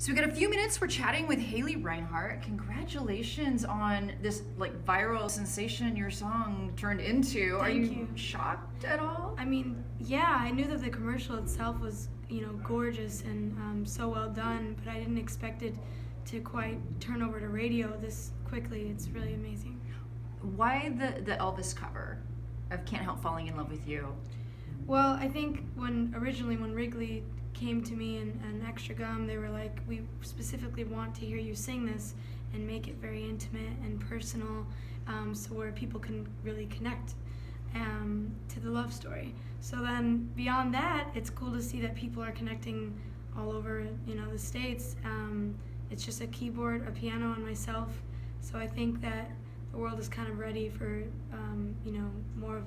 So we got a few minutes. We're chatting with Haley Reinhart. Congratulations on this like viral sensation your song turned into. Are you shocked at all? I mean, yeah, I knew that the commercial itself was, gorgeous and so well done, but I didn't expect it to quite turn over to radio this quickly. It's really amazing. Why the Elvis cover of Can't Help Falling in Love with You? Well, I think when Wrigley came to me and Extra Gum, they were like, we specifically want to hear you sing this and make it very intimate and personal, so where people can really connect to the love story. So then beyond that, it's cool to see that people are connecting all over, the States. It's just a keyboard, a piano, and myself. So I think that the world is kind of ready for, more of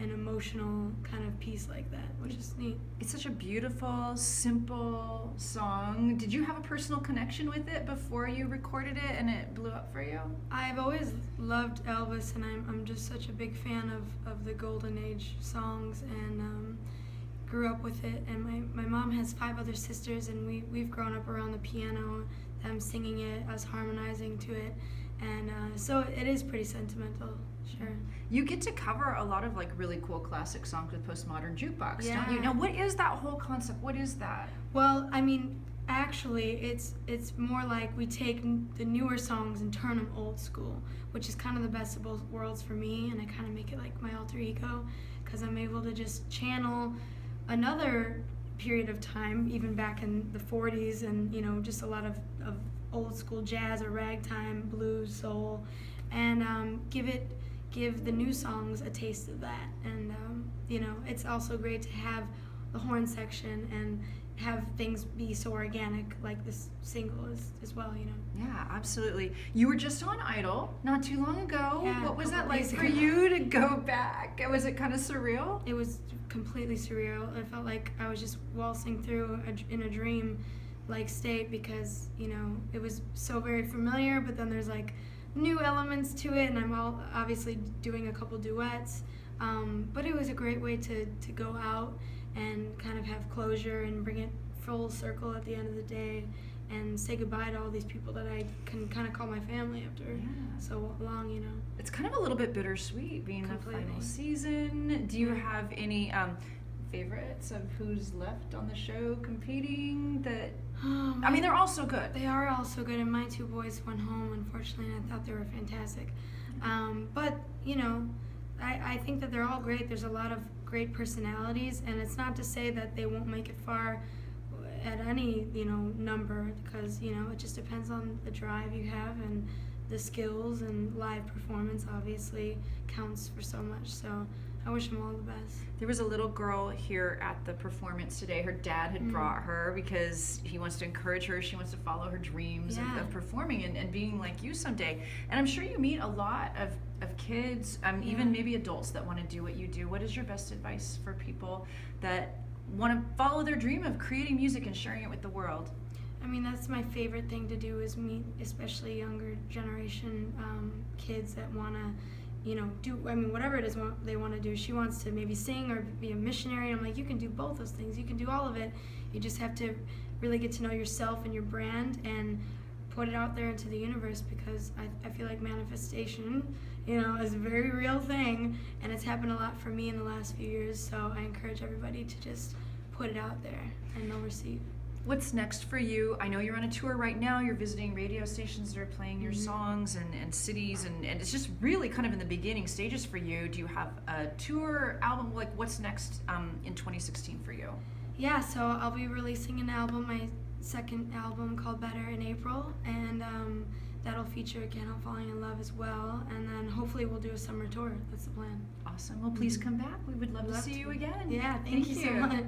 an emotional kind of piece like that, which is neat. It's such a beautiful, simple song. Did you have a personal connection with it before you recorded it and it blew up for you? I've always loved Elvis, and I'm just such a big fan of the Golden Age songs, and grew up with it. And my mom has 5 other sisters, and we've grown up around the piano, them singing it, us harmonizing to it, and so it is pretty sentimental. Sure. You get to cover a lot of like really cool classic songs with Postmodern Jukebox, Yeah. don't you? Now, what is that whole concept? What is that? Well, I mean, actually, it's more like we take the newer songs and turn them old school, which is kind of the best of both worlds for me, and I kind of make it like my alter ego, because I'm able to just channel another period of time, even back in the 40s, and just a lot of old school jazz or ragtime, blues, soul, and give the new songs a taste of that. And it's also great to have the horn section and have things be so organic like this single is as well. Yeah, absolutely. You were just on Idol not too long ago. Yeah, what was that couple like days for ago. you to go back? Was it kind of surreal? It was completely surreal. I felt like I was just waltzing through in a dream like state, because it was so very familiar, but then there's like new elements to it, and I'm obviously doing a couple duets, but it was a great way to go out and kind of have closure and bring it full circle at the end of the day and say goodbye to all these people that I can kind of call my family after so long. It's kind of a little bit bittersweet being Completely. the final season. Do you have any favorites of who's left on the show competing that I mean, they're all so good. They are all so good, and my 2 boys went home, unfortunately, and I thought they were fantastic. But, I think that they're all great. There's a lot of great personalities, and it's not to say that they won't make it far at any, number, because, it just depends on the drive you have and the skills, and live performance obviously counts for so much. So I wish them all the best. There was a little girl here at the performance today. Her dad had brought her because he wants to encourage her. She wants to follow her dreams of performing and being like you someday. And I'm sure you meet a lot of kids, even maybe adults that want to do what you do. What is your best advice for people that want to follow their dream of creating music and sharing it with the world? I mean, that's my favorite thing to do, is meet especially younger generation kids that want to do, whatever it is they want to do. She wants to maybe sing or be a missionary. I'm like, you can do both those things. You can do all of it. You just have to really get to know yourself and your brand and put it out there into the universe, because I feel like manifestation, is a very real thing, and it's happened a lot for me in the last few years. So I encourage everybody to just put it out there, and they'll receive. What's next for you? I know you're on a tour right now. You're visiting radio stations that are playing your songs and cities, and it's just really kind of in the beginning stages for you. Do you have a tour album? Like, what's next in 2016 for you? Yeah, so I'll be releasing an album, my second album called Better, in April, and that'll feature Can't Help Falling in Love as well, and then hopefully we'll do a summer tour. That's the plan. Awesome. Well, please come back. We would love to see you again. Yeah, thank you so much.